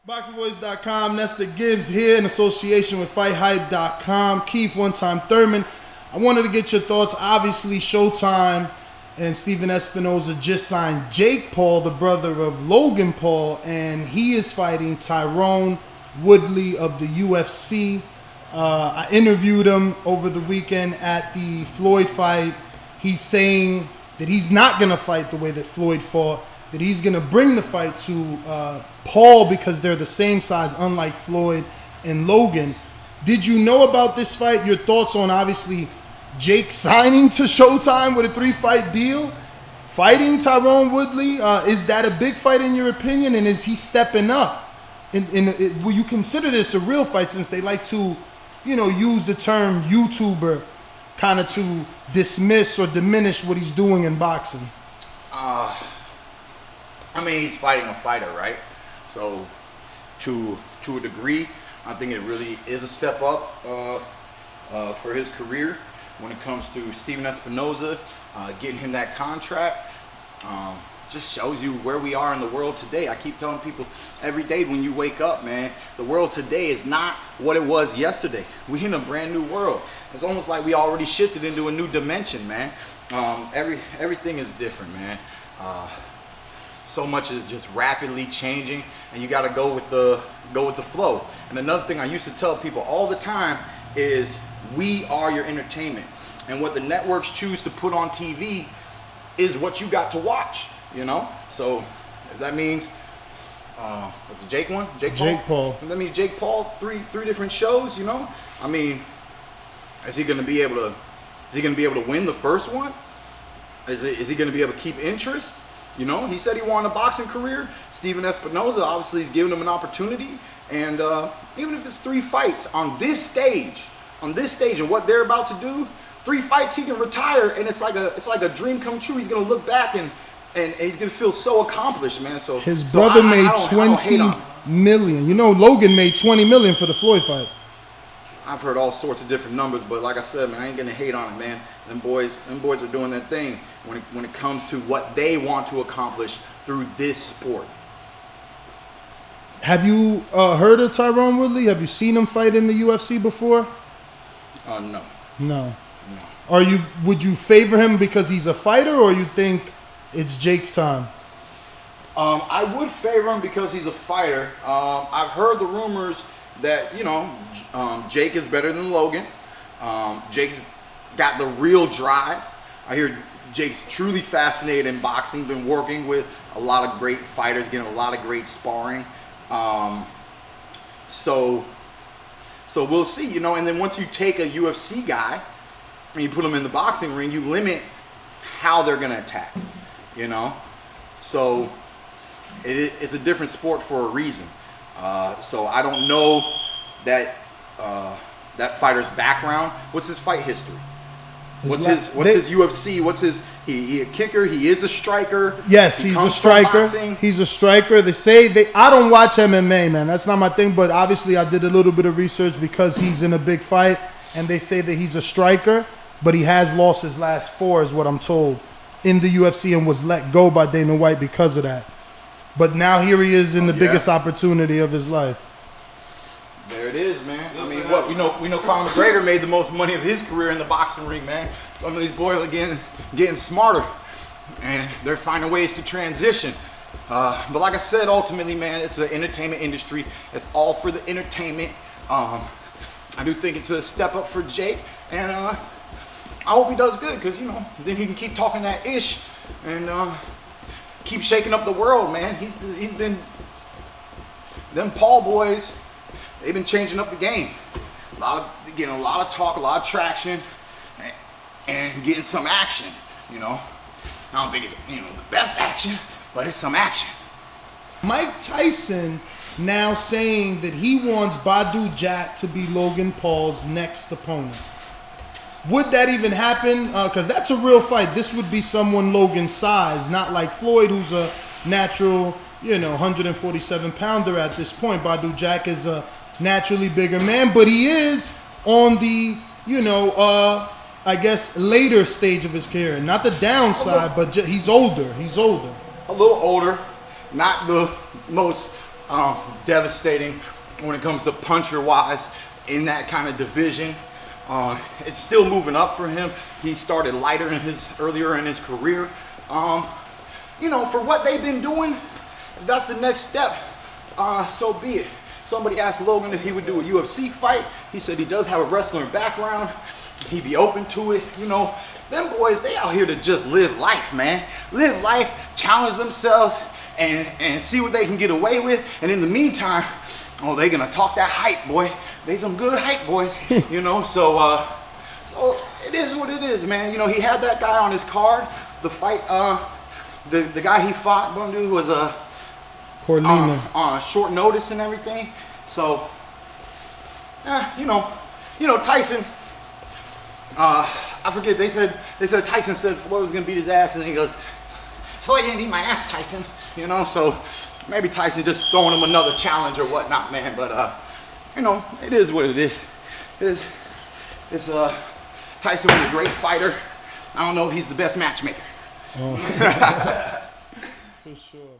BoxingVoice.com, Nesta Gibbs here in association with FightHype.com. Keith Thurman. I wanted to get your thoughts. Obviously, Showtime and Steven Espinoza just signed Jake Paul, the brother of Logan Paul, and he is fighting Tyron Woodley of the UFC. I interviewed him over the weekend at the Floyd fight. He's saying that he's not going to fight the way that Floyd fought, that he's going to bring the fight to Paul because they're the same size, unlike Floyd and Logan. Did you know about this fight? Your thoughts on, obviously, Jake signing to Showtime with a 3-fight deal, fighting Tyron Woodley? Is that a big fight in your opinion, and is he stepping up? Will you consider this a real fight, since they like to, use the term YouTuber kind of to dismiss or diminish what he's doing in boxing? He's fighting a fighter, right? So, to a degree, I think it really is a step up for his career when it comes to Steven Espinoza. Getting him that contract just shows you where we are in the world today. I keep telling people every day when you wake up, man, the world today is not what it was yesterday. We're in a brand new world. It's almost like we already shifted into a new dimension, man. Everything is different, man. So much is just rapidly changing, and you got to go with the flow. And another thing I used to tell people all the time is, we are your entertainment, and what the networks choose to put on TV is what you got to watch. So if that means what's the Jake one? Jake Paul. That means Jake Paul, three different shows. Is he going to be able to? Is he going to be able to win the first one? Is he going to be able to keep interest? He said he wanted a boxing career. Steven Espinoza obviously is giving him an opportunity, and even if it's 3 fights on this stage, and what they're about to do, 3 fights, he can retire, and it's like a dream come true. He's gonna look back and he's gonna feel so accomplished, man. So his brother made $20 million. Logan made $20 million for the Floyd fight. I've heard all sorts of different numbers, but like I said, man, I ain't gonna hate on it, man. Them boys are doing their thing when it comes to what they want to accomplish through this sport. Have you heard of Tyron Woodley? Have you seen him fight in the UFC before? No. Would you favor him because he's a fighter, or you think it's Jake's time? I would favor him because he's a fighter. I've heard the rumors that Jake is better than Logan. Jake's got the real drive. I hear Jake's truly fascinated in boxing. Been working with a lot of great fighters, getting a lot of great sparring. So we'll see, And then once you take a UFC guy and you put him in the boxing ring, you limit how they're going to attack. So it's a different sport for a reason. So I don't know that fighter's background. What's his fight history? What's his UFC? He a kicker? He is a striker. Yes, he's a striker. He's a striker. I don't watch MMA, man. That's not my thing. But obviously, I did a little bit of research because he's in a big fight, and they say that he's a striker, but he has lost his last 4, is what I'm told, in the UFC, and was let go by Dana White because of that. But now here he is in the biggest opportunity of his life. There it is, man. We know Conor McGregor made the most money of his career in the boxing ring, man. Some of these boys are getting smarter, and they're finding ways to transition. But like I said, ultimately, man, it's the entertainment industry. It's all for the entertainment. I do think it's a step up for Jake, and I hope he does good, because then he can keep talking that ish and keep shaking up the world, man. He's been, them Paul boys, they've been changing up the game. Getting a lot of talk, a lot of traction, and getting some action. I don't think it's the best action, but it's some action. Mike Tyson now saying that he wants Badu Jack to be Logan Paul's next opponent. Would that even happen? Because that's a real fight. This would be someone Logan's size, not like Floyd, who's a natural, 147-pounder at this point. Badu Jack is a naturally bigger man, but he is on the, I guess, later stage of his career. Not the downside, but he's older. He's older. A little older. Not the most devastating when it comes to puncher-wise in that kind of division. It's still moving up for him. He started lighter earlier in his career. You know, for what they've been doing, if that's the next step, so be it. Somebody asked Logan if he would do a UFC fight. He said he does have a wrestling background. He'd be open to it. You know, them boys, they out here to just live life, man. Live life, challenge themselves, and see what they can get away with. And in the meantime, oh, they gonna talk that hype, boy. They some good hype boys, you know. So it is what it is, man. You know, he had that guy on his card. The fight, the guy he fought, one dude was Corlina. On short notice and everything. So, you know, Tyson. I forget. They said Tyson said Floyd was gonna beat his ass, and he goes, "Floyd didn't beat my ass, Tyson." You know, so maybe Tyson just throwing him another challenge or whatnot, man. But you know, it is what it is. It's Tyson was a great fighter. I don't know if he's the best matchmaker. Oh. For sure.